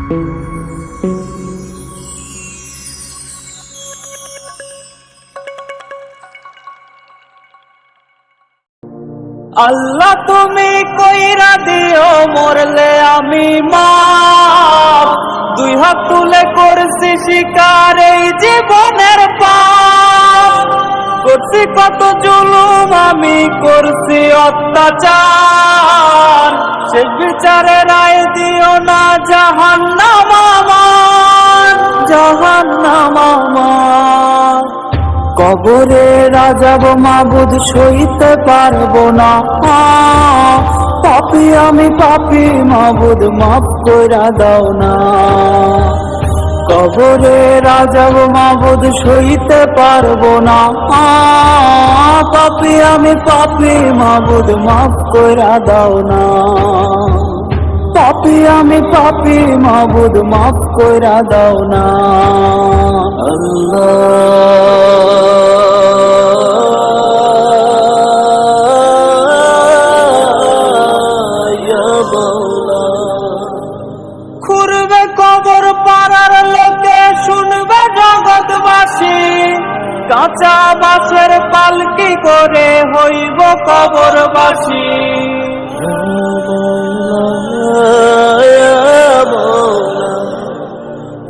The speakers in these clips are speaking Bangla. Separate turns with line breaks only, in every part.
আল্লাহ তুমি কইরা দিও মরলে আমি মাপ, দুই হাত তুলে করছি শিকার এই জীবনের পাপ। করছি কত জুলুম আমি করছি অত্যাচার, শেষ বিচারে রায় দিও না জাহান্নাম আমার, জাহান্নাম আমার। কবরে রাজাব মাবুদ সইতে পারবো না, পাপী আমি পাপী মাবুদ মাফ কইরা দাও না। কবরে রাজাব মাবুদ সইতে পারবো না, পাপী আমি পাপী মাবুদ মাফ কইরা দাও না। পাপী আমি পাপী মাবুদ মাফ কইরা দাও না। খুঁড়বে কবর পাড়ার লোকে শুনবে জগৎবাসী, কাঁচা বাঁশের পালকি করে হইব কবরবাসী।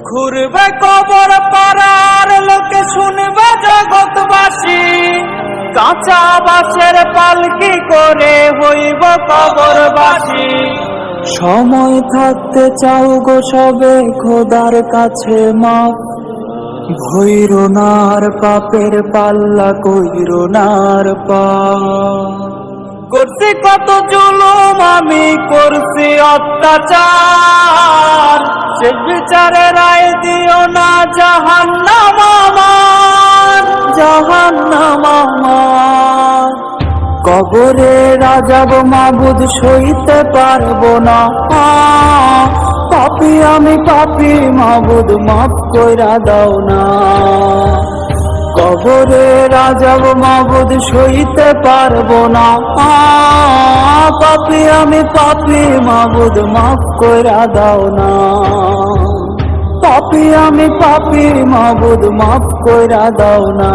ঘুরবে কবর পাড়ার লোকে শুনবে জগৎবাসী, কাঁচা বাঁশের পালকি করে হইব কবরবাসী। সময় থাকতে চাও গো সবে খোদার কাছে মাপ, ভৈরো নার পাপের পাল্লা কইরো নার পাপ। করছি কত জুলুম আমি করছি অত্যাচার, শেষ বিচারে রায় দিও না জাহান্নাম আমার, জাহান্নাম আমার। কবরে রাজাব মাবুদ সইতে পারবো না, পাপী আমি পাপী মাবুদ মাফ কইরা দাও না। কবরে রাজাব মাবুদ সইতে পারবো না, পাপী আমি পাপী মাবুদ মাফ কইরা দাও না। পাপী আমি পাপী মাবুদ মাফ কইরা দাও না।